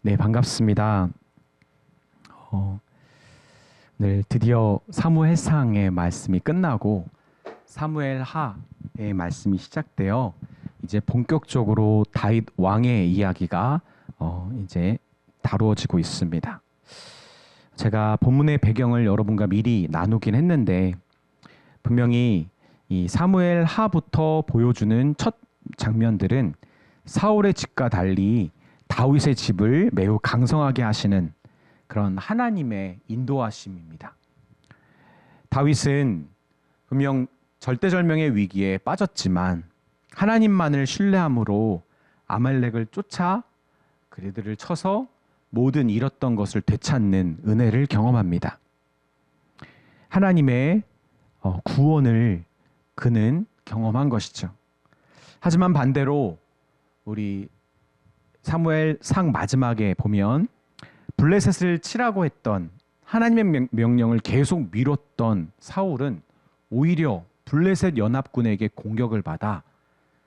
네, 반갑습니다. 오늘 드디어 사무엘상의 말씀이 끝나고 사무엘하의 말씀이 시작되어 이제 본격적으로 다윗 왕의 이야기가 이제 다루어지고 있습니다. 제가 본문의 배경을 여러분과 미리 나누긴 했는데 분명히 이 사무엘하부터 보여주는 첫 장면들은 사울의 집과 달리 다윗의 집을 매우 강성하게 하시는 그런 하나님의 인도하심입니다. 다윗은 분명 절대절명의 위기에 빠졌지만 하나님만을 신뢰함으로 아말렉을 쫓아 그들을 쳐서 모든 잃었던 것을 되찾는 은혜를 경험합니다. 하나님의 구원을 그는 경험한 것이죠. 하지만 반대로 우리 사무엘상 마지막에 보면 블레셋을 치라고 했던 하나님의 명령을 계속 미뤘던 사울은 오히려 블레셋 연합군에게 공격을 받아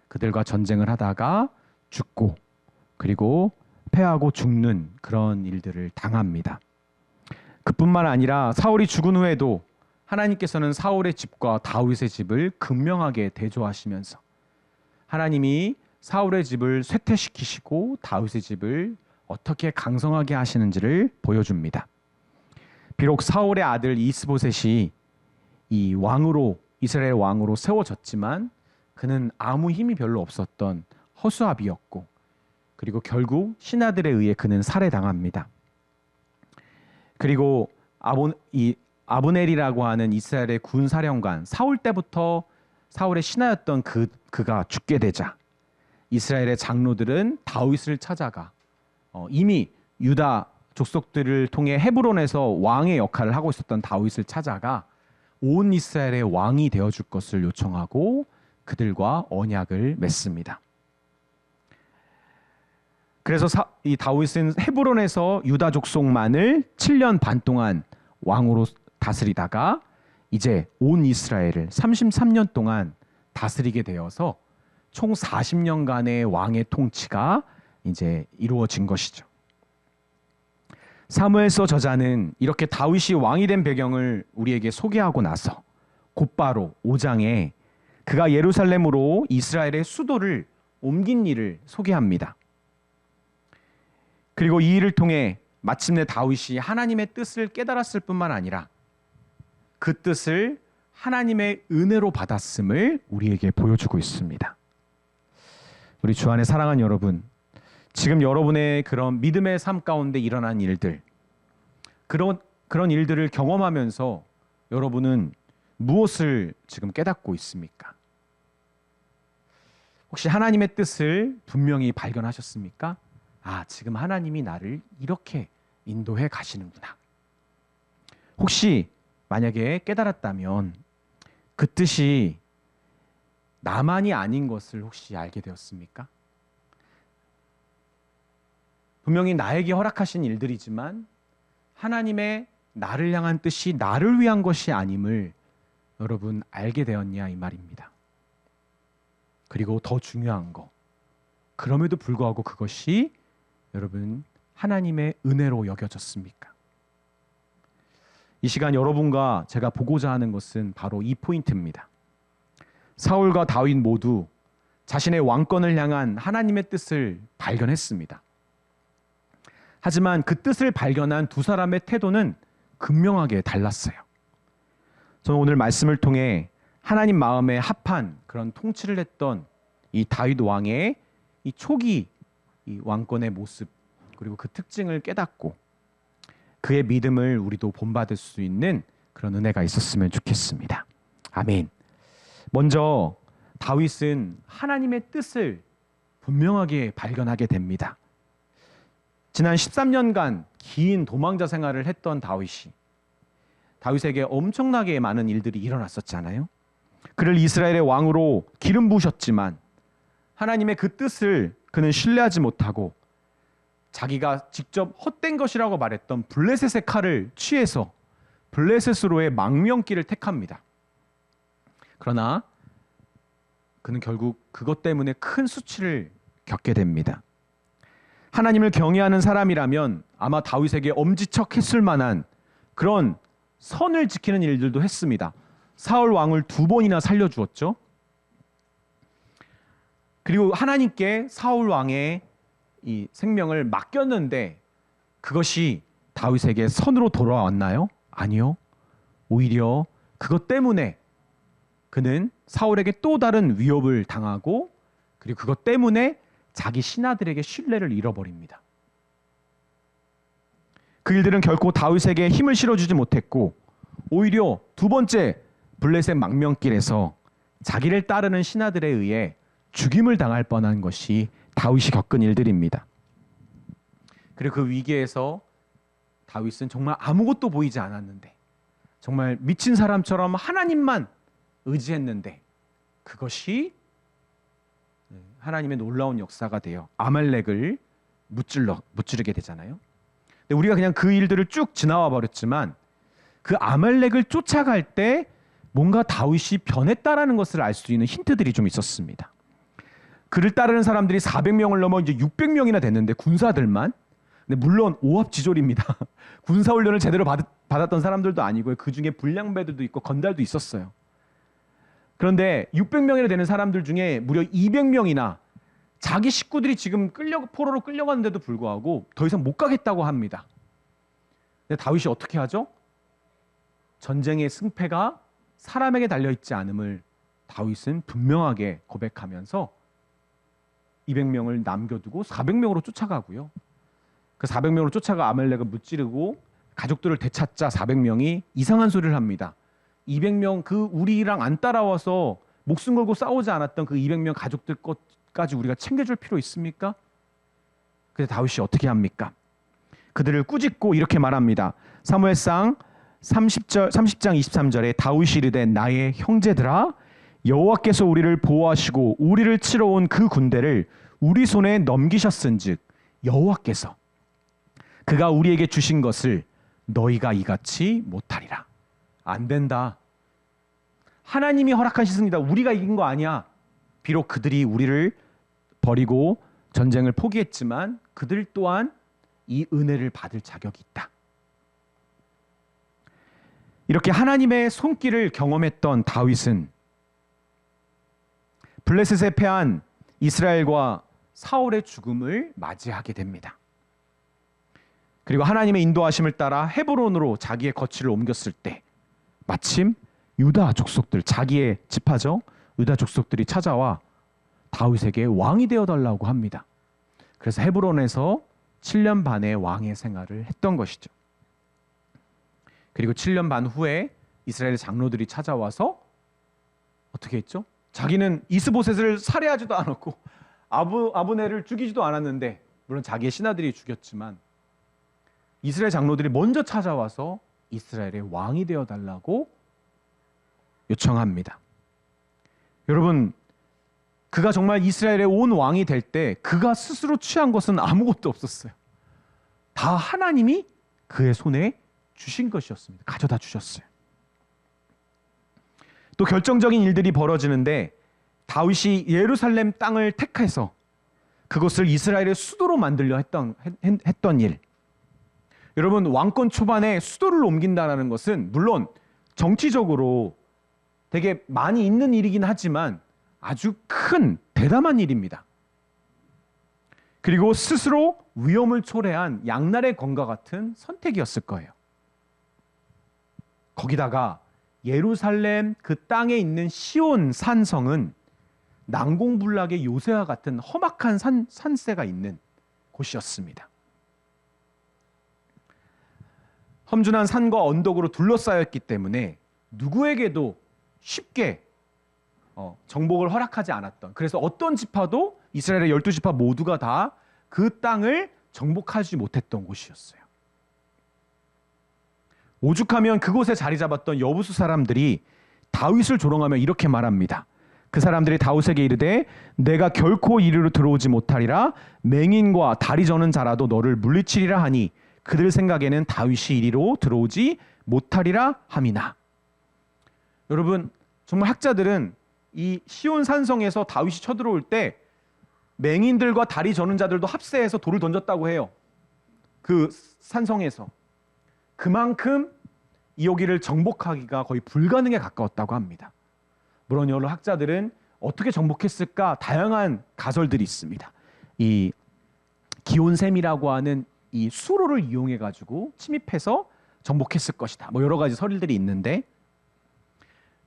그들과 전쟁을 하다가 죽고 그리고 패하고 죽는 그런 일들을 당합니다. 그뿐만 아니라 사울이 죽은 후에도 하나님께서는 사울의 집과 다윗의 집을 극명하게 대조하시면서 하나님이 사울의 집을 쇠퇴시키시고 다윗의 집을 어떻게 강성하게 하시는지를 보여줍니다. 비록 사울의 아들 이스보셋이 이 왕으로 이스라엘 왕으로 세워졌지만 그는 아무 힘이 별로 없었던 허수아비였고 그리고 결국 신하들에 의해 그는 살해당합니다. 그리고 아브넬이라고 하는 이스라엘의 군사령관 사울 때부터 사울의 신하였던 그가 죽게 되자 이스라엘의 장로들은 다윗을 찾아가 이미 유다 족속들을 통해 헤브론에서 왕의 역할을 하고 있었던 다윗을 찾아가 온 이스라엘의 왕이 되어줄 것을 요청하고 그들과 언약을 맺습니다. 그래서 이 다윗은 헤브론에서 유다 족속만을 7년 반 동안 왕으로 다스리다가 이제 온 이스라엘을 33년 동안 다스리게 되어서 총 40년간의 왕의 통치가 이제 이루어진 것이죠. 사무엘서 저자는 이렇게 다윗이 왕이 된 배경을 우리에게 소개하고 나서 곧바로 5장에 그가 예루살렘으로 이스라엘의 수도를 옮긴 일을 소개합니다. 그리고 이 일을 통해 마침내 다윗이 하나님의 뜻을 깨달았을 뿐만 아니라 그 뜻을 하나님의 은혜로 받았음을 우리에게 보여주고 있습니다. 우리 주 안에 사랑하는 여러분, 지금 여러분의 그런 믿음의 삶 가운데 일어난 일들, 그런 일들을 경험하면서 여러분은 무엇을 지금 깨닫고 있습니까? 혹시 하나님의 뜻을 분명히 발견하셨습니까? 지금 하나님이 나를 이렇게 인도해 가시는구나. 혹시 만약에 깨달았다면 그 뜻이 나만이 아닌 것을 혹시 알게 되었습니까? 분명히 나에게 허락하신 일들이지만 하나님의 나를 향한 뜻이 나를 위한 것이 아님을 여러분 알게 되었냐 이 말입니다. 그리고 더 중요한 거, 그럼에도 불구하고 그것이 여러분 하나님의 은혜로 여겨졌습니까? 이 시간 여러분과 제가 보고자 하는 것은 바로 이 포인트입니다. 사울과 다윗 모두 자신의 왕권을 향한 하나님의 뜻을 발견했습니다. 하지만 그 뜻을 발견한 두 사람의 태도는 극명하게 달랐어요. 저는 오늘 말씀을 통해 하나님 마음에 합한 그런 통치를 했던 이 다윗 왕의 이 초기 이 왕권의 모습 그리고 그 특징을 깨닫고 그의 믿음을 우리도 본받을 수 있는 그런 은혜가 있었으면 좋겠습니다. 아멘. 먼저 다윗은 하나님의 뜻을 분명하게 발견하게 됩니다. 지난 13년간 긴 도망자 생활을 했던 다윗에게 엄청나게 많은 일들이 일어났었잖아요. 그를 이스라엘의 왕으로 기름 부으셨지만 하나님의 그 뜻을 그는 신뢰하지 못하고 자기가 직접 헛된 것이라고 말했던 블레셋의 칼을 취해서 블레셋으로의 망명길을 택합니다. 그러나 그는 결국 그것 때문에 큰 수치를 겪게 됩니다. 하나님을 경외하는 사람이라면 아마 다윗에게 엄지척했을 만한 그런 선을 지키는 일들도 했습니다. 사울 왕을 2번이나 살려주었죠. 그리고 하나님께 사울 왕의 이 생명을 맡겼는데 그것이 다윗에게 선으로 돌아왔나요? 아니요. 오히려 그것 때문에 그는 사울에게 또 다른 위협을 당하고 그리고 그것 때문에 자기 신하들에게 신뢰를 잃어버립니다. 그 일들은 결코 다윗에게 힘을 실어주지 못했고 오히려 2번째 블레셋 망명길에서 자기를 따르는 신하들에 의해 죽임을 당할 뻔한 것이 다윗이 겪은 일들입니다. 그리고 그 위기에서 다윗은 정말 아무것도 보이지 않았는데 정말 미친 사람처럼 하나님만 의지했는데 그것이 하나님의 놀라운 역사가 되어 아말렉을 무찌르게 되잖아요. 근데 우리가 그냥 그 일들을 쭉 지나와 버렸지만 그 아말렉을 쫓아갈 때 뭔가 다윗이 변했다라는 것을 알 수 있는 힌트들이 좀 있었습니다. 그를 따르는 사람들이 400명을 넘어 이제 600명이나 됐는데 군사들만. 근데 물론 오합지졸입니다. 군사훈련을 제대로 받았던 사람들도 아니고요. 그 중에 불량배들도 있고 건달도 있었어요. 그런데 600명이나 되는 사람들 중에 무려 200명이나 자기 식구들이 지금 포로로 끌려갔는데도 불구하고 더 이상 못 가겠다고 합니다. 근데 다윗이 어떻게 하죠? 전쟁의 승패가 사람에게 달려있지 않음을 다윗은 분명하게 고백하면서 200명을 남겨두고 400명으로 쫓아가고요. 그 400명으로 쫓아가 아말렉을 무찌르고 가족들을 되찾자 400명이 이상한 소리를 합니다. 200명 그 우리랑 안 따라와서 목숨 걸고 싸우지 않았던 그 200명 가족들 것까지 우리가 챙겨줄 필요 있습니까? 그래서 다윗이 어떻게 합니까? 그들을 꾸짖고 이렇게 말합니다. 사무엘상 30장 23절에 다윗이 이르되 나의 형제들아 여호와께서 우리를 보호하시고 우리를 치러 온 그 군대를 우리 손에 넘기셨은즉 여호와께서 그가 우리에게 주신 것을 너희가 이같이 못하리라. 안 된다. 하나님이 허락하셨습니다. 우리가 이긴 거 아니야. 비록 그들이 우리를 버리고 전쟁을 포기했지만 그들 또한 이 은혜를 받을 자격이 있다. 이렇게 하나님의 손길을 경험했던 다윗은 블레셋에 패한 이스라엘과 사울의 죽음을 맞이하게 됩니다. 그리고 하나님의 인도하심을 따라 헤브론으로 자기의 거취를 옮겼을 때 마침 유다 족속들, 자기의 지파죠. 유다 족속들이 찾아와 다윗에게 왕이 되어달라고 합니다. 그래서 헤브론에서 7년 반의 왕의 생활을 했던 것이죠. 그리고 7년 반 후에 이스라엘 장로들이 찾아와서 어떻게 했죠? 자기는 이스보셋을 살해하지도 않았고 아브넬을 죽이지도 않았는데 물론 자기의 신하들이 죽였지만 이스라엘 장로들이 먼저 찾아와서 이스라엘의 왕이 되어달라고 요청합니다. 여러분, 그가 정말 이스라엘의 온 왕이 될 때 그가 스스로 취한 것은 아무것도 없었어요. 다 하나님이 그의 손에 주신 것이었습니다. 가져다 주셨어요. 또 결정적인 일들이 벌어지는데 다윗이 예루살렘 땅을 택해서 그것을 이스라엘의 수도로 만들려 했던 일. 여러분, 왕권 초반에 수도를 옮긴다는 것은 물론 정치적으로 되게 많이 있는 일이긴 하지만 아주 큰 대담한 일입니다. 그리고 스스로 위험을 초래한 양날의 검과 같은 선택이었을 거예요. 거기다가 예루살렘 그 땅에 있는 시온 산성은 난공불락의 요새와 같은 험악한 산세가 있는 곳이었습니다. 험준한 산과 언덕으로 둘러싸였기 때문에 누구에게도 쉽게 정복을 허락하지 않았던, 그래서 어떤 지파도 이스라엘의 12지파 모두가 다 그 땅을 정복하지 못했던 곳이었어요. 오죽하면 그곳에 자리 잡았던 여부수 사람들이 다윗을 조롱하며 이렇게 말합니다. 그 사람들이 다윗에게 이르되 내가 결코 이리로 들어오지 못하리라. 맹인과 다리 저는 자라도 너를 물리치리라 하니 그들 생각에는 다윗이 이리로 들어오지 못하리라 함이나. 여러분, 정말 학자들은 이 시온 산성에서 다윗이 쳐들어올 때 맹인들과 다리 저는 자들도 합세해서 돌을 던졌다고 해요. 그 산성에서. 그만큼 이 여기를 정복하기가 거의 불가능에 가까웠다고 합니다. 물론 여러 학자들은 어떻게 정복했을까 다양한 가설들이 있습니다. 이 기온샘이라고 하는 이 수로를 이용해 가지고 침입해서 정복했을 것이다. 뭐 여러 가지 설들이 있는데,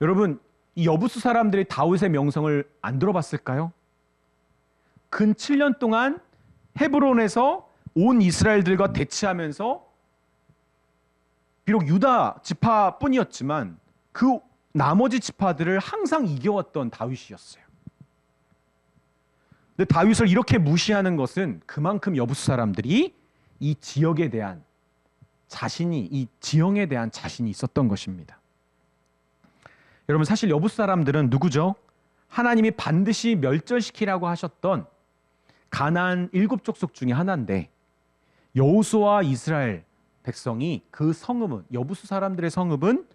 여러분 이 여부수 사람들이 다윗의 명성을 안 들어봤을까요? 근 7년 동안 헤브론에서 온 이스라엘들과 대치하면서 비록 유다 지파뿐이었지만 그 나머지 지파들을 항상 이겨왔던 다윗이었어요. 근데 다윗을 이렇게 무시하는 것은 그만큼 여부수 사람들이 이 지역에 대한 자신이, 이 지형에 대한 자신이 있었던 것입니다. 여러분 사실 여부수 사람들은 누구죠? 하나님이 반드시 멸절시키라고 하셨던 가나안 7족속 중에 하나인데, 여호수아와 이스라엘 백성이 그 성읍은, 여부수 사람들의 성읍은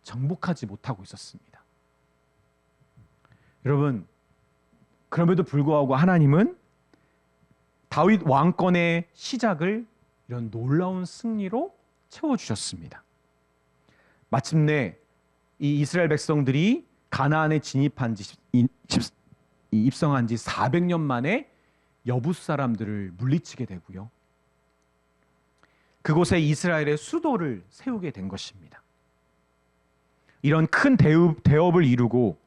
정복하지 못하고 있었습니다. 여러분 그럼에도 불구하고 하나님은 다윗 왕권의 시작을 이런 놀라운 승리로 채워주셨습니다. 마침내 이 이스라엘 백성들이 가나안에 입성한 지 400년 만에 여부수 사람들을 물리치게 되고요. 그곳에 이스라엘의 수도를 세우게 된 것입니다. 이런 큰 대업을 이루고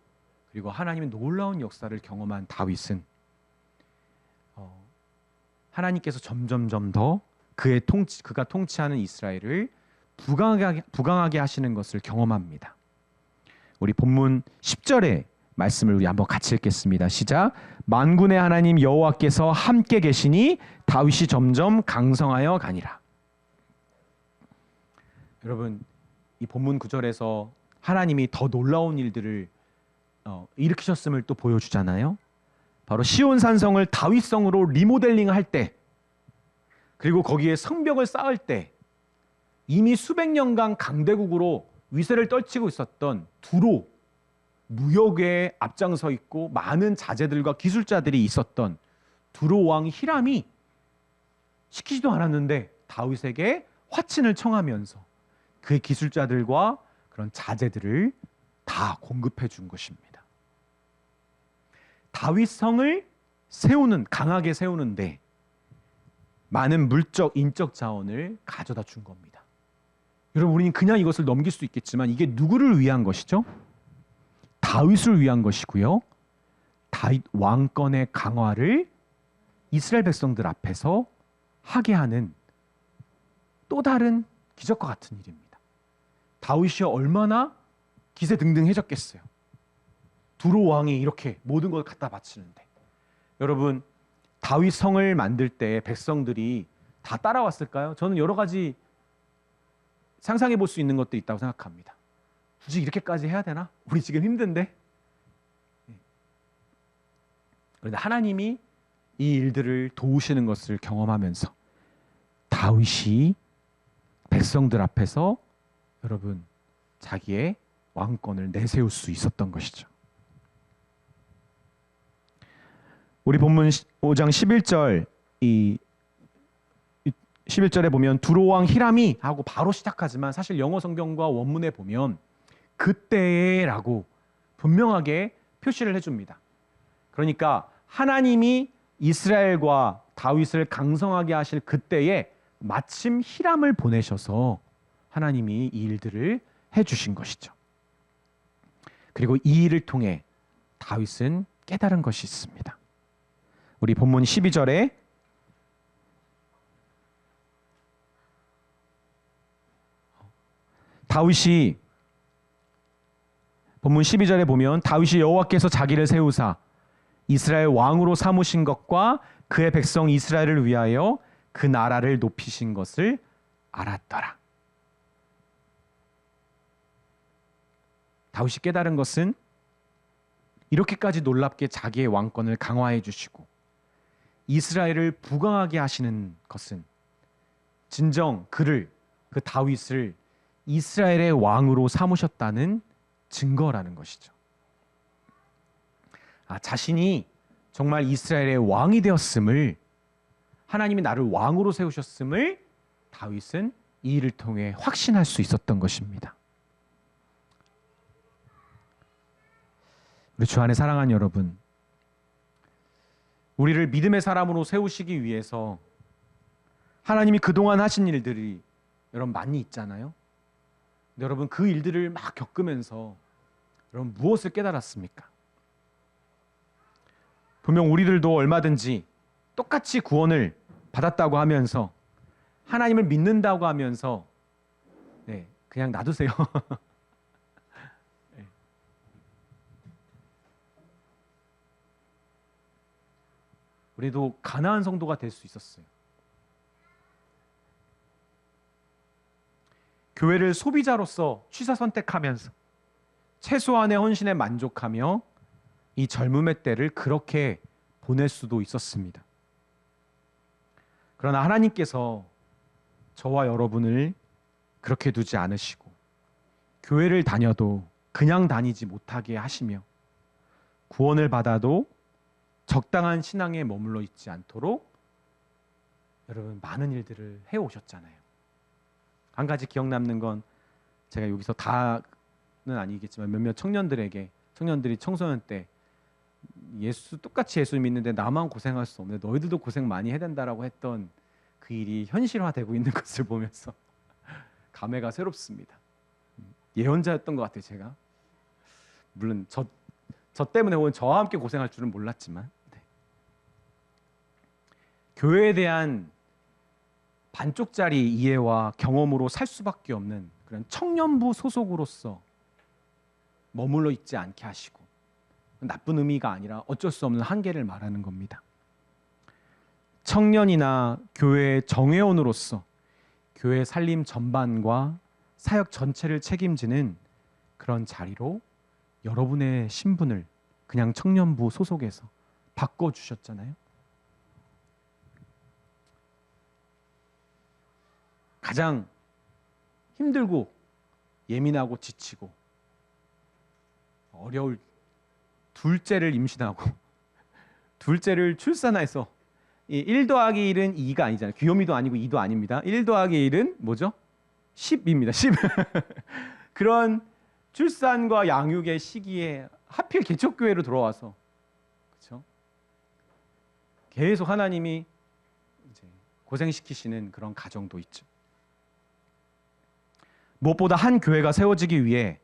그리고 하나님의 놀라운 역사를 경험한 다윗은 하나님께서 점점점 더 그가 통치하는 이스라엘을 부강하게 하시는 것을 경험합니다. 우리 본문 10절의 말씀을 우리 한번 같이 읽겠습니다. 시작. 만군의 하나님 여호와께서 함께 계시니 다윗이 점점 강성하여 가니라. 여러분 이 본문 9절에서 하나님이 더 놀라운 일들을 일으키셨음을 또 보여주잖아요. 바로 시온 산성을 다윗성으로 리모델링할 때, 그리고 거기에 성벽을 쌓을 때 이미 수백 년간 강대국으로 위세를 떨치고 있었던 두로, 무역에 앞장서 있고 많은 자재들과 기술자들이 있었던 두로 왕 히람이 시키지도 않았는데 다윗에게 화친을 청하면서 그의 기술자들과 그런 자재들을 다 공급해 준 것입니다. 다윗성을 강하게 세우는데 많은 물적, 인적 자원을 가져다 준 겁니다. 여러분 우리는 그냥 이것을 넘길 수 있겠지만 이게 누구를 위한 것이죠? 다윗을 위한 것이고요. 다윗 왕권의 강화를 이스라엘 백성들 앞에서 하게 하는 또 다른 기적과 같은 일입니다. 다윗이 얼마나 기세등등해졌겠어요. 두로 왕이 이렇게 모든 걸 갖다 바치는데, 여러분 다윗 성을 만들 때 백성들이 다 따라왔을까요? 저는 여러 가지 상상해 볼 수 있는 것도 있다고 생각합니다. 굳이 이렇게까지 해야 되나? 우리 지금 힘든데. 그런데 하나님이 이 일들을 도우시는 것을 경험하면서 다윗이 백성들 앞에서 여러분 자기의 왕권을 내세울 수 있었던 것이죠. 우리 본문 5장 11절 11절에 보면 두로왕 히람이 하고 바로 시작하지만 사실 영어 성경과 원문에 보면 그때라고 분명하게 표시를 해줍니다. 그러니까 하나님이 이스라엘과 다윗을 강성하게 하실 그때에 마침 히람을 보내셔서 하나님이 이 일들을 해주신 것이죠. 그리고 이 일을 통해 다윗은 깨달은 것이 있습니다. 우리 본문 12절에 다윗이 본문 12절에 보면 다윗이 여호와께서 자기를 세우사 이스라엘 왕으로 삼으신 것과 그의 백성 이스라엘을 위하여 그 나라를 높이신 것을 알았더라. 다윗이 깨달은 것은 이렇게까지 놀랍게 자기의 왕권을 강화해 주시고 이스라엘을 부강하게 하시는 것은 진정 그 다윗을 이스라엘의 왕으로 삼으셨다는 증거라는 것이죠. 자신이 정말 이스라엘의 왕이 되었음을, 하나님이 나를 왕으로 세우셨음을 다윗은 이 일을 통해 확신할 수 있었던 것입니다. 우리 주 안에 사랑하는 여러분, 우리를 믿음의 사람으로 세우시기 위해서 하나님이 그동안 하신 일들이 여러분 많이 있잖아요. 근데 여러분 그 일들을 막 겪으면서 여러분 무엇을 깨달았습니까? 분명 우리들도 얼마든지 똑같이 구원을 받았다고 하면서 하나님을 믿는다고 하면서 그냥 놔두세요. 우리도 가나안 성도가 될 수 있었어요. 교회를 소비자로서 취사 선택하면서 최소한의 헌신에 만족하며 이 젊음의 때를 그렇게 보낼 수도 있었습니다. 그러나 하나님께서 저와 여러분을 그렇게 두지 않으시고 교회를 다녀도 그냥 다니지 못하게 하시며 구원을 받아도 적당한 신앙에 머물러 있지 않도록 여러분 많은 일들을 해오셨잖아요. 한 가지 기억 남는 건 제가 여기서 다는 아니겠지만 몇몇 청년들이 청소년 때 똑같이 예수 믿는데 나만 고생할 수 없는데 너희들도 고생 많이 해야 된다라고 했던 그 일이 현실화되고 있는 것을 보면서 감회가 새롭습니다. 예언자였던 것 같아요. 제가 물론 저 때문에 혹은 저와 함께 고생할 줄은 몰랐지만 교회에 대한 반쪽짜리 이해와 경험으로 살 수밖에 없는 그런 청년부 소속으로서 머물러 있지 않게 하시고, 나쁜 의미가 아니라 어쩔 수 없는 한계를 말하는 겁니다. 청년이나 교회의 정회원으로서 교회 살림 전반과 사역 전체를 책임지는 그런 자리로 여러분의 신분을 그냥 청년부 소속에서 바꿔주셨잖아요. 가장 힘들고 예민하고 지치고 어려울 둘째를 임신하고 둘째를 출산해서 1 더하기 1은 2가 아니잖아요. 귀요미도 아니고 2도 아닙니다. 1 더하기 1은 뭐죠? 10입니다. 10. 그런 출산과 양육의 시기에 하필 개척교회로 들어와서 그렇죠? 계속 하나님이 이제 고생시키시는 그런 가정도 있죠. 무엇보다 한 교회가 세워지기 위해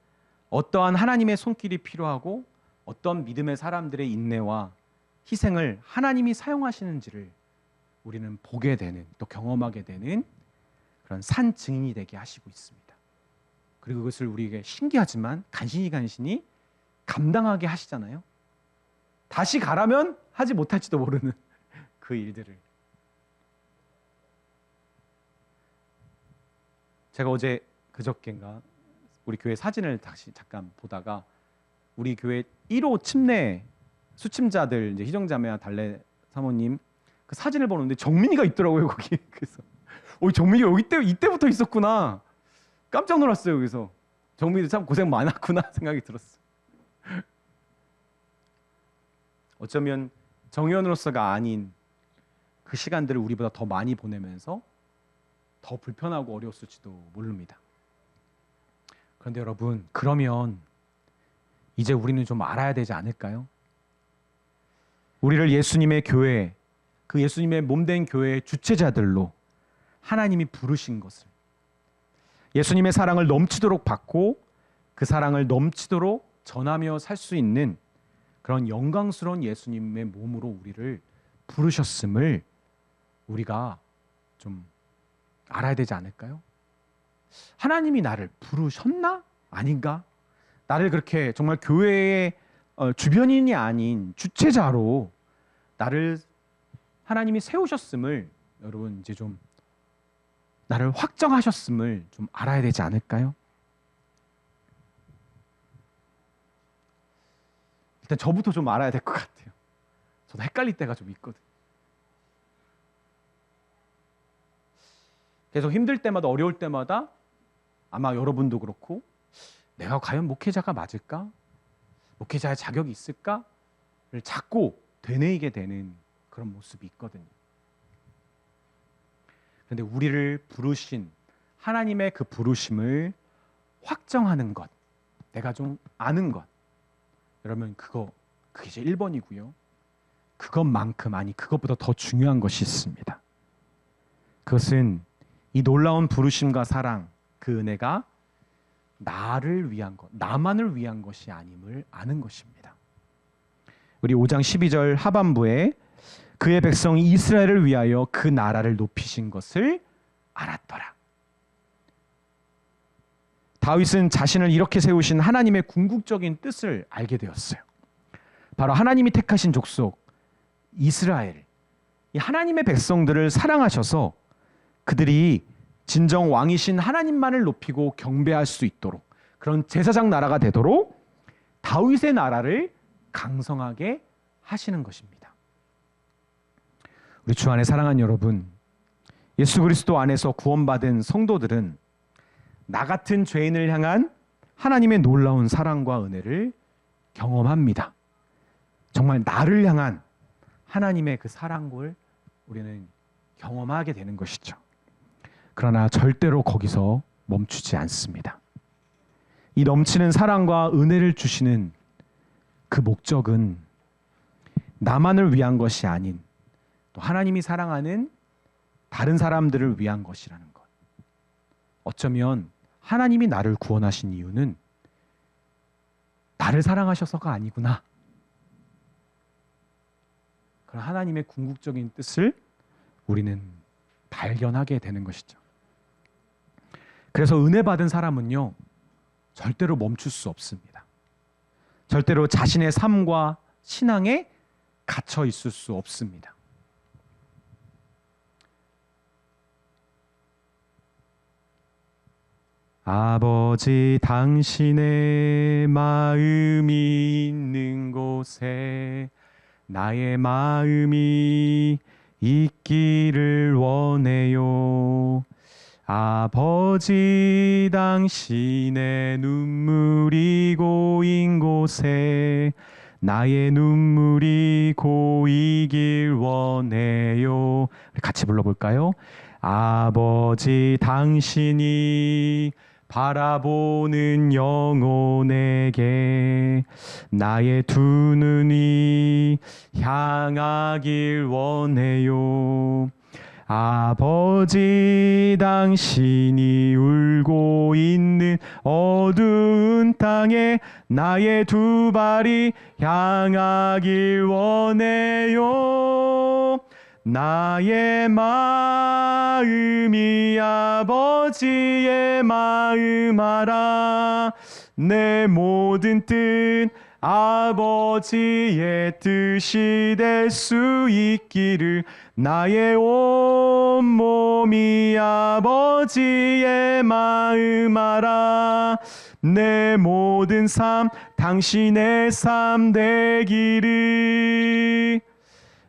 어떠한 하나님의 손길이 필요하고 어떤 믿음의 사람들의 인내와 희생을 하나님이 사용하시는지를 우리는 보게 되는, 또 경험하게 되는 그런 산 증인이 되게 하시고 있습니다. 그리고 그것을 우리에게 신기하지만 간신히 감당하게 하시잖아요. 다시 가라면 하지 못할지도 모르는 그 일들을. 제가 어제 그저께인가 우리 교회 사진을 다시 잠깐 보다가 우리 교회 1호 침례 수침자들 이제 희정자매와 달래 사모님 그 사진을 보는데 정민이가 있더라고요 거기. 그래서 정민이가 이때부터 있었구나. 깜짝 놀랐어요. 그래서 정민이도 참 고생 많았구나 생각이 들었어요. 어쩌면 정의원으로서가 아닌 그 시간들을 우리보다 더 많이 보내면서 더 불편하고 어려웠을지도 모릅니다. 그런데 여러분, 그러면 이제 우리는 좀 알아야 되지 않을까요? 우리를 예수님의 교회, 그 예수님의 몸된 교회의 주체자들로 하나님이 부르신 것을, 예수님의 사랑을 넘치도록 받고 그 사랑을 넘치도록 전하며 살 수 있는 그런 영광스러운 예수님의 몸으로 우리를 부르셨음을 우리가 좀 알아야 되지 않을까요? 하나님이 나를 부르셨나? 아닌가? 나를 그렇게 정말 교회의 주변인이 아닌 주체자로 나를 하나님이 세우셨음을 여러분 이제 좀 나를 확정하셨음을 좀 알아야 되지 않을까요? 일단 저부터 좀 알아야 될 것 같아요. 저도 헷갈릴 때가 좀 있거든. 계속 힘들 때마다 어려울 때마다 아마 여러분도 그렇고 내가 과연 목회자가 맞을까? 목회자의 자격이 있을까?를 자꾸 되뇌이게 되는 그런 모습이 있거든요. 그런데 우리를 부르신 하나님의 그 부르심을 확정하는 것, 내가 좀 아는 것, 여러분 그게 이제 1번이고요. 그것만큼, 아니 그것보다 더 중요한 것이 있습니다. 그것은 이 놀라운 부르심과 사랑, 그 은혜가 나를 위한 것, 나만을 위한 것이 아님을 아는 것입니다. 우리 5장 12절 하반부에 그의 백성 이스라엘을 위하여 그 나라를 높이신 것을 알았더라. 다윗은 자신을 이렇게 세우신 하나님의 궁극적인 뜻을 알게 되었어요. 바로 하나님이 택하신 족속 이스라엘, 이 하나님의 백성들을 사랑하셔서 그들이 진정 왕이신 하나님만을 높이고 경배할 수 있도록, 그런 제사장 나라가 되도록 다윗의 나라를 강성하게 하시는 것입니다. 우리 주 안에 사랑하는 여러분, 예수 그리스도 안에서 구원받은 성도들은 나 같은 죄인을 향한 하나님의 놀라운 사랑과 은혜를 경험합니다. 정말 나를 향한 하나님의 그 사랑을 우리는 경험하게 되는 것이죠. 그러나 절대로 거기서 멈추지 않습니다. 이 넘치는 사랑과 은혜를 주시는 그 목적은 나만을 위한 것이 아닌 또 하나님이 사랑하는 다른 사람들을 위한 것이라는 것. 어쩌면 하나님이 나를 구원하신 이유는 나를 사랑하셔서가 아니구나. 그런 하나님의 궁극적인 뜻을 우리는 발견하게 되는 것이죠. 그래서 은혜 받은 사람은요, 절대로 멈출 수 없습니다. 절대로 자신의 삶과 신앙에 갇혀 있을 수 없습니다. 아버지, 당신의 마음이 있는 곳에 나의 마음이 있기를 원해요. 아버지, 당신의 눈물이 고인 곳에 나의 눈물이 고이길 원해요. 같이 불러볼까요? 아버지, 당신이 바라보는 영혼에게 나의 두 눈이 향하길 원해요. 아버지, 당신이 울고 있는 어두운 땅에 나의 두 발이 향하길 원해요. 나의 마음이 아버지의 마음 알아. 내 모든 뜻 아버지의 뜻이 될 수 있기를. 나의 온 몸이 아버지의 마음 알아. 내 모든 삶 당신의 삶 되기를.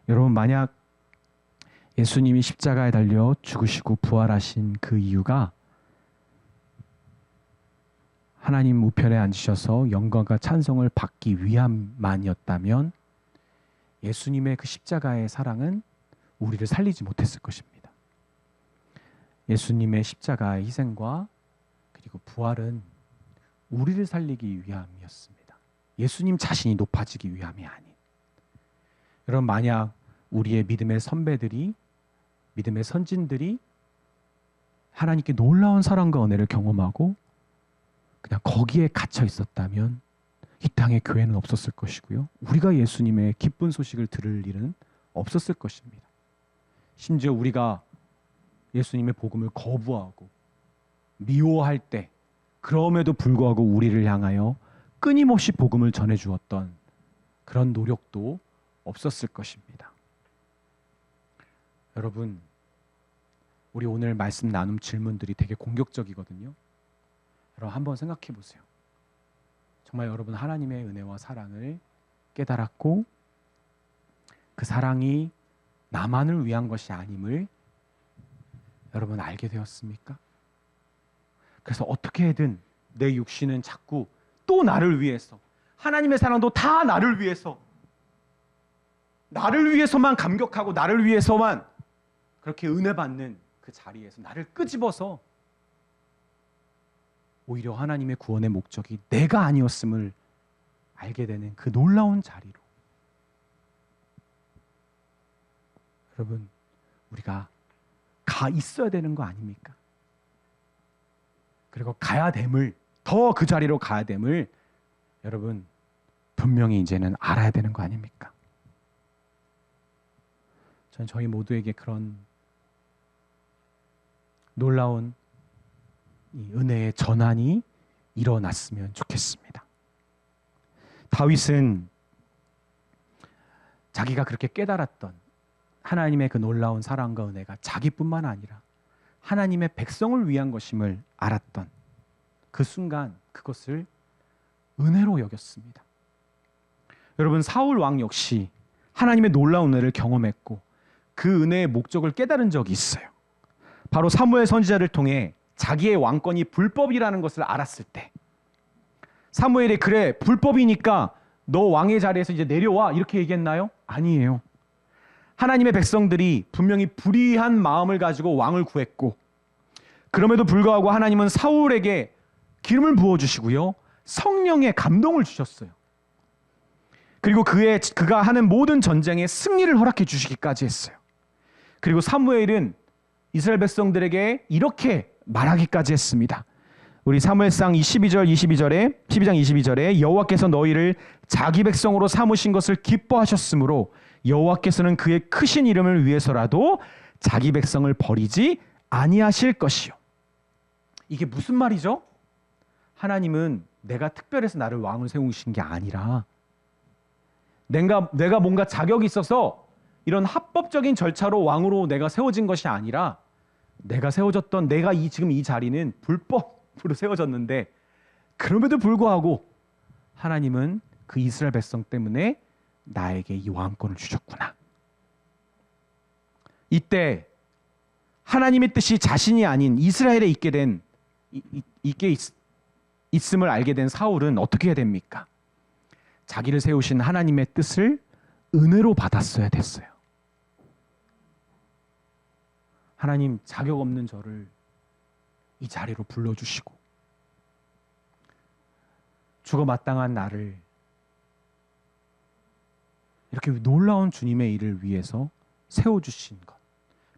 여러분, 만약 예수님이 십자가에 달려 죽으시고 부활하신 그 이유가 하나님 우편에 앉으셔서 영광과 찬송을 받기 위함만이었다면 예수님의 그 십자가의 사랑은 우리를 살리지 못했을 것입니다. 예수님의 십자가의 희생과 그리고 부활은 우리를 살리기 위함이었습니다. 예수님 자신이 높아지기 위함이 아닌. 여러분, 만약 우리의 믿음의 선배들이, 믿음의 선진들이 하나님께 놀라운 사랑과 은혜를 경험하고 그냥 거기에 갇혀 있었다면 이 땅에 교회는 없었을 것이고요. 우리가 예수님의 기쁜 소식을 들을 일은 없었을 것입니다. 심지어 우리가 예수님의 복음을 거부하고 미워할 때 그럼에도 불구하고 우리를 향하여 끊임없이 복음을 전해주었던 그런 노력도 없었을 것입니다. 여러분, 우리 오늘 말씀 나눔 질문들이 되게 공격적이거든요. 여러분, 한번 생각해 보세요. 정말 여러분 하나님의 은혜와 사랑을 깨달았고 그 사랑이 나만을 위한 것이 아님을 여러분 알게 되었습니까? 그래서 어떻게든 내 육신은 자꾸 또 나를 위해서, 하나님의 사랑도 다 나를 위해서 나를 위해서만 감격하고 나를 위해서만 그렇게 은혜 받는 그 자리에서 나를 끄집어서 오히려 하나님의 구원의 목적이 내가 아니었음을 알게 되는 그 놀라운 자리로, 여러분, 우리가 가 있어야 되는 거 아닙니까? 그리고 가야 됨을, 더 그 자리로 가야 됨을 여러분 분명히 이제는 알아야 되는 거 아닙니까? 저는 저희 모두에게 그런 놀라운 이 은혜의 전환이 일어났으면 좋겠습니다. 다윗은 자기가 그렇게 깨달았던 하나님의 그 놀라운 사랑과 은혜가 자기뿐만 아니라 하나님의 백성을 위한 것임을 알았던 그 순간 그것을 은혜로 여겼습니다. 여러분, 사울 왕 역시 하나님의 놀라운 은혜를 경험했고 그 은혜의 목적을 깨달은 적이 있어요. 바로 사무엘 선지자를 통해 자기의 왕권이 불법이라는 것을 알았을 때, 사무엘이 그래 불법이니까 너 왕의 자리에서 이제 내려와 이렇게 얘기했나요? 아니에요. 하나님의 백성들이 분명히 불의한 마음을 가지고 왕을 구했고, 그럼에도 불구하고 하나님은 사울에게 기름을 부어주시고요, 성령의 감동을 주셨어요. 그리고 그가 하는 모든 전쟁에 승리를 허락해 주시기까지 했어요. 그리고 사무엘은 이스라엘 백성들에게 이렇게 말하기까지 했습니다. 우리 사무엘상 12절에 여호와께서 너희를 자기 백성으로 삼으신 것을 기뻐하셨으므로 여호와께서는 그의 크신 이름을 위해서라도 자기 백성을 버리지 아니하실 것이요. 이게 무슨 말이죠? 하나님은 내가 특별해서 나를 왕을 세우신 게 아니라 내가 뭔가 자격이 있어서 이런 합법적인 절차로 왕으로 내가 세워진 것이 아니라 내가 세워졌던 지금 이 자리는 불법으로 세워졌는데 그럼에도 불구하고 하나님은 그 이스라엘 백성 때문에 나에게 이 왕권을 주셨구나. 이때 하나님의 뜻이 자신이 아닌 이스라엘에 있음을 알게 된 사울은 어떻게 해야 됩니까? 자기를 세우신 하나님의 뜻을 은혜로 받았어야 됐어요. 하나님, 자격 없는 저를 이 자리로 불러주시고 죽어 마땅한 나를 이렇게 놀라운 주님의 일을 위해서 세워주신 것,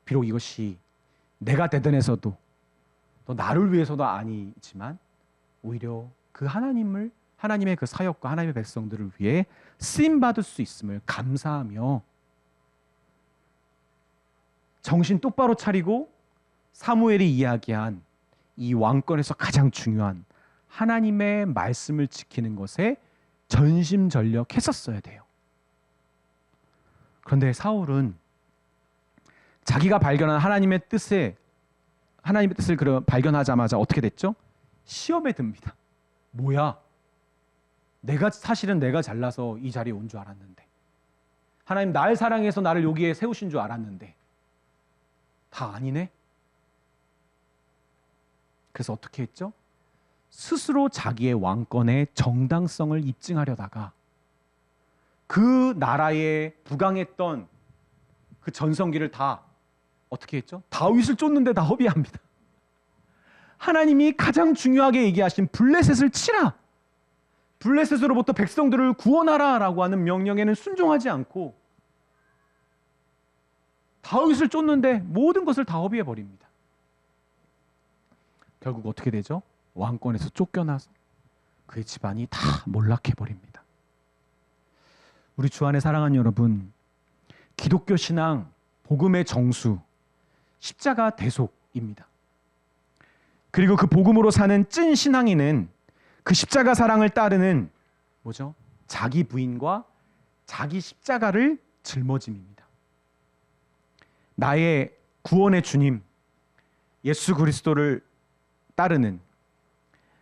비록 이것이 내가 대단해서도 또 나를 위해서도 아니지만 오히려 그 하나님의 그 사역과 하나님의 백성들을 위해 쓰임받을 수 있음을 감사하며 정신 똑바로 차리고 사무엘이 이야기한 이 왕권에서 가장 중요한 하나님의 말씀을 지키는 것에 전심전력했었어야 돼요. 그런데 사울은 자기가 발견한 하나님의 뜻을 발견하자마자 어떻게 됐죠? 시험에 듭니다. 뭐야? 사실은 내가 잘나서 이 자리에 온 줄 알았는데, 하나님 날 사랑해서 나를 여기에 세우신 줄 알았는데 다 아니네? 그래서 어떻게 했죠? 스스로 자기의 왕권의 정당성을 입증하려다가 그 나라에 부강했던 그 전성기를 다 어떻게 했죠? 다윗을 쫓는데 다 허비합니다. 하나님이 가장 중요하게 얘기하신 블레셋을 치라, 블레셋으로부터 백성들을 구원하라 라고 하는 명령에는 순종하지 않고 다윗을 쫓는데 모든 것을 다 허비해버립니다. 결국 어떻게 되죠? 왕권에서 쫓겨나서 그의 집안이 다 몰락해버립니다. 우리 주 안에 사랑하는 여러분, 기독교 신앙, 복음의 정수, 십자가 대속입니다. 그리고 그 복음으로 사는 찐 신앙인은 그 십자가 사랑을 따르는 뭐죠? 자기 부인과 자기 십자가를 짊어짐입니다. 나의 구원의 주님 예수 그리스도를 따르는,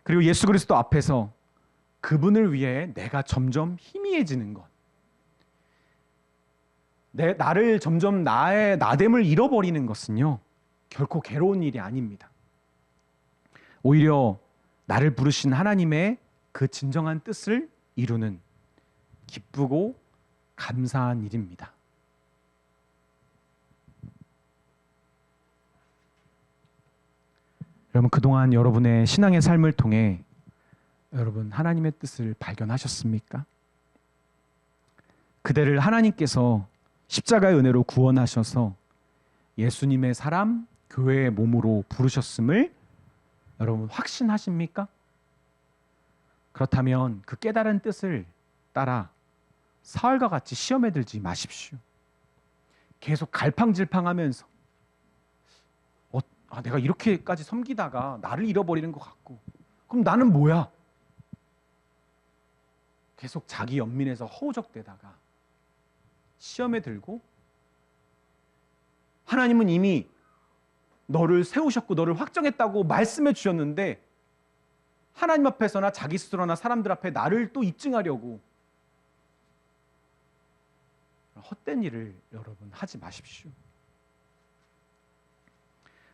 그리고 예수 그리스도 앞에서 그분을 위해 내가 점점 희미해지는 것, 나를 점점 나의 나됨을 잃어버리는 것은요 결코 괴로운 일이 아닙니다. 오히려 나를 부르신 하나님의 그 진정한 뜻을 이루는 기쁘고 감사한 일입니다. 여러분, 그동안 여러분의 신앙의 삶을 통해 여러분 하나님의 뜻을 발견하셨습니까? 그대를 하나님께서 십자가의 은혜로 구원하셔서 예수님의 사람, 교회의 몸으로 부르셨음을 여러분 확신하십니까? 그렇다면 그 깨달은 뜻을 따라 사울과 같이 시험에 들지 마십시오. 계속 갈팡질팡하면서 내가 이렇게까지 섬기다가 나를 잃어버리는 것 같고, 그럼 나는 뭐야? 계속 자기 연민에서 허우적대다가 시험에 들고, 하나님은 이미 너를 세우셨고 너를 확정했다고 말씀해 주셨는데 하나님 앞에서나 자기 스스로나 사람들 앞에 나를 또 입증하려고 헛된 일을 여러분 하지 마십시오.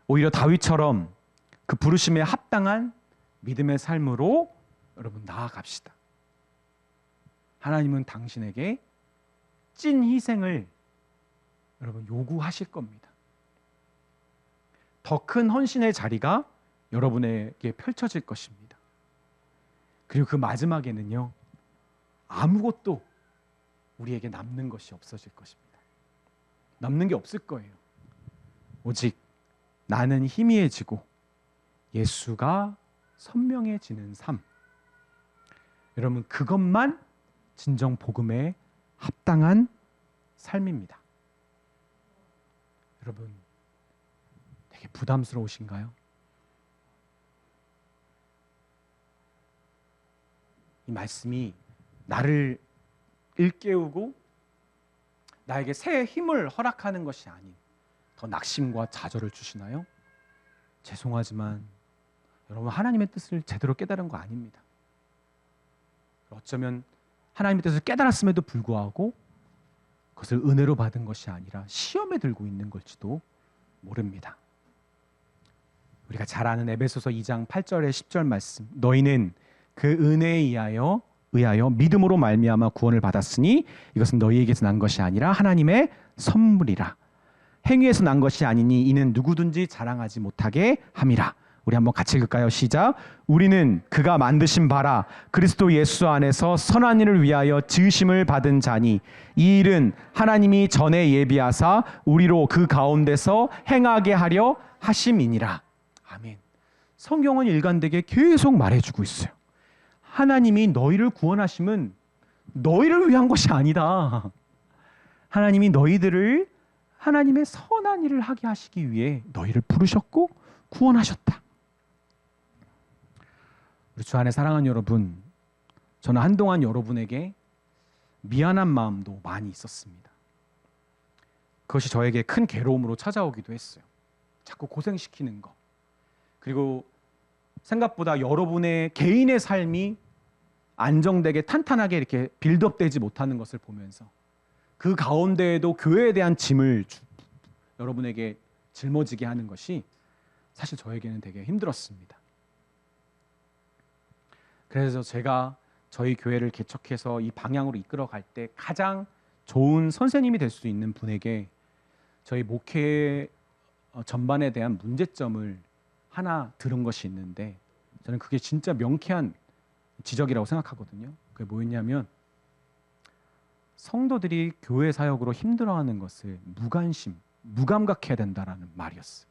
오히려 다윗처럼 그 부르심에 합당한 믿음의 삶으로 여러분 나아갑시다. 하나님은 당신에게 찐 희생을 여러분 요구하실 겁니다. 더 큰 헌신의 자리가 여러분에게 펼쳐질 것입니다. 그리고 그 마지막에는요, 아무것도 우리에게 남는 것이 없어질 것입니다. 남는 게 없을 거예요. 오직 나는 희미해지고 예수가 선명해지는 삶. 여러분, 그것만 진정 복음에 합당한 삶입니다. 여러분, 되게 부담스러우신가요? 이 말씀이 나를 일깨우고 나에게 새 힘을 허락하는 것이 아닌 더 낙심과 좌절을 주시나요? 죄송하지만 여러분, 하나님의 뜻을 제대로 깨달은 거 아닙니다. 어쩌면 하나님의 뜻을 깨달았음에도 불구하고 그것을 은혜로 받은 것이 아니라 시험에 들고 있는 걸지도 모릅니다. 우리가 잘 아는 에베소서 2장 8절에 10절 말씀, 너희는 그 은혜에 의하여 믿음으로 말미암아 구원을 받았으니 이것은 너희에게서 난 것이 아니라 하나님의 선물이라. 행위에서 난 것이 아니니 이는 누구든지 자랑하지 못하게 함이라. 우리 한번 같이 읽을까요? 시작. 우리는 그가 만드신 바라 그리스도 예수 안에서 선한 일을 위하여 지으심을 받은 자니 이 일은 하나님이 전에 예비하사 우리로 그 가운데서 행하게 하려 하심이니라. 아멘. 성경은 일관되게 계속 말해주고 있어요. 하나님이 너희를 구원하심은 너희를 위한 것이 아니다. 하나님이 너희들을 하나님의 선한 일을 하게 하시기 위해 너희를 부르셨고 구원하셨다. 우리 주 안에 사랑하는 여러분, 저는 한동안 여러분에게 미안한 마음도 많이 있었습니다. 그것이 저에게 큰 괴로움으로 찾아오기도 했어요. 자꾸 고생시키는 거. 그리고 생각보다 여러분의 개인의 삶이 안정되게 탄탄하게 이렇게 빌드업되지 못하는 것을 보면서 그 가운데에도 교회에 대한 짐을 여러분에게 짊어지게 하는 것이 사실 저에게는 되게 힘들었습니다. 그래서 제가 저희 교회를 개척해서 이 방향으로 이끌어갈 때 가장 좋은 선생님이 될 수 있는 분에게 저희 목회 전반에 대한 문제점을 하나 들은 것이 있는데, 저는 그게 진짜 명쾌한 지적이라고 생각하거든요. 그게 뭐였냐면, 성도들이 교회 사역으로 힘들어하는 것을 무감각해야 된다라는 말이었어요.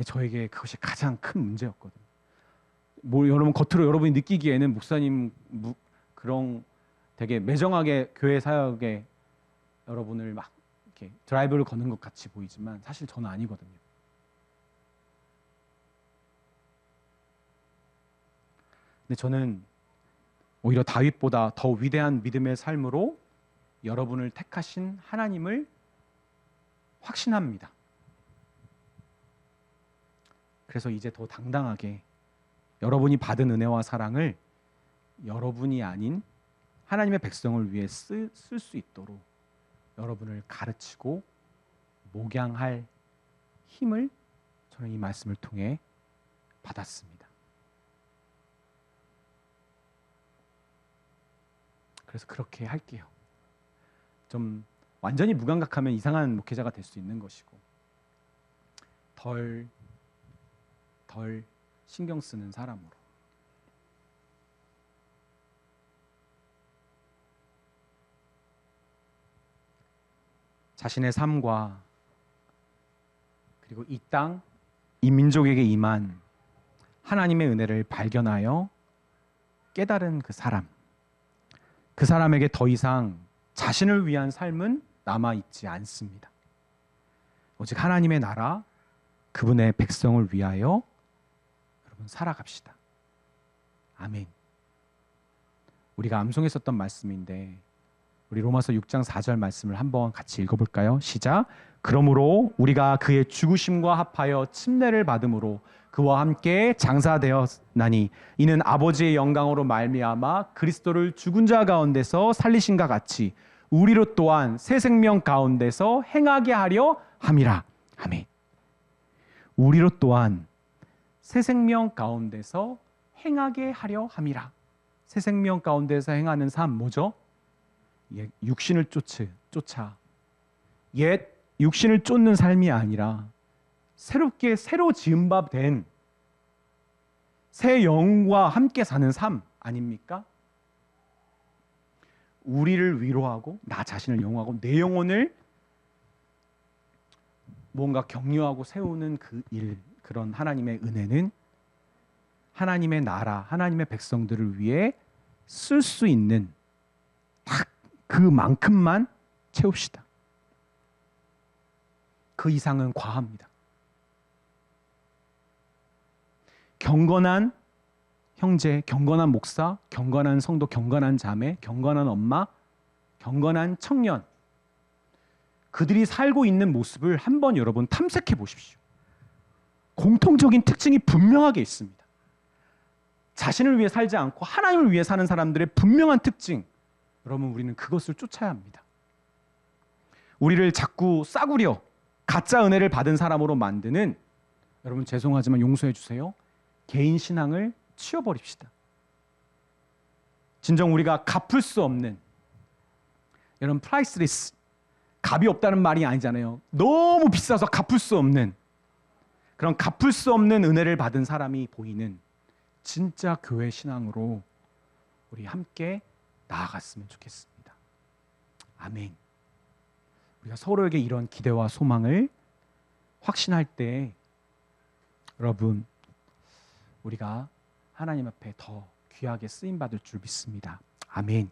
저에게 그것이 가장 큰 문제였거든요. 여러분 겉으로 여러분이 느끼기에는 목사님 그런 되게 매정하게 교회 사역에 여러분을 막 이렇게 드라이브를 거는 것 같이 보이지만 사실 저는 아니거든요. 근데 저는 오히려 다윗보다 더 위대한 믿음의 삶으로 여러분을 택하신 하나님을 확신합니다. 그래서 이제 더 당당하게 여러분이 받은 은혜와 사랑을 여러분이 아닌 하나님의 백성을 위해 쓸 수 있도록 여러분을 가르치고 목양할 힘을 저는 이 말씀을 통해 받았습니다. 그래서 그렇게 할게요. 좀 완전히 무감각하면 이상한 목회자가 될 수 있는 것이고, 덜 신경 쓰는 사람으로. 자신의 삶과 그리고 이 땅, 이 민족에게 임한 하나님의 은혜를 발견하여 깨달은 그 사람, 그 사람에게 더 이상 자신을 위한 삶은 남아있지 않습니다. 오직 하나님의 나라, 그분의 백성을 위하여 여러분 살아갑시다. 아멘. 우리가 암송했었던 말씀인데 우리 로마서 6장 4절 말씀을 한번 같이 읽어볼까요? 시작. 그러므로 우리가 그의 죽으심과 합하여 침례를 받음으로 그와 함께 장사되었나니 이는 아버지의 영광으로 말미암아 그리스도를 죽은 자 가운데서 살리신과 같이 우리로 또한 새 생명 가운데서 행하게 하려 함이라. 아멘. 우리로 또한 새 생명 가운데서 행하게 하려 함이라. 새 생명 가운데서 행하는 삶 뭐죠? 육신을 쫓아 옛 육신을 쫓는 삶이 아니라 새롭게 새로 지은 바 된 새 영과 함께 사는 삶 아닙니까? 우리를 위로하고 나 자신을 영화하고 내 영혼을 뭔가 격려하고 세우는 그 일, 그런 하나님의 은혜는 하나님의 나라, 하나님의 백성들을 위해 쓸 수 있는 딱 그만큼만 채웁시다. 그 이상은 과합니다. 경건한 형제, 경건한 목사, 경건한 성도, 경건한 자매, 경건한 엄마, 경건한 청년, 그들이 살고 있는 모습을 한번 여러분 탐색해 보십시오. 공통적인 특징이 분명하게 있습니다. 자신을 위해 살지 않고 하나님을 위해 사는 사람들의 분명한 특징, 여러분 우리는 그것을 쫓아야 합니다. 우리를 자꾸 싸구려 가짜 은혜를 받은 사람으로 만드는, 여러분 죄송하지만 용서해 주세요, 개인 신앙을 치워버립시다. 진정 우리가 갚을 수 없는, 여러분 프라이스리스, 값이 없다는 말이 아니잖아요. 너무 비싸서 갚을 수 없는, 그런 갚을 수 없는 은혜를 받은 사람이 보이는 진짜 교회 신앙으로 우리 함께 나아갔으면 좋겠습니다. 아멘. 우리가 서로에게 이런 기대와 소망을 확신할 때 여러분 우리가 하나님 앞에 더 귀하게 쓰임 받을 줄 믿습니다. 아멘.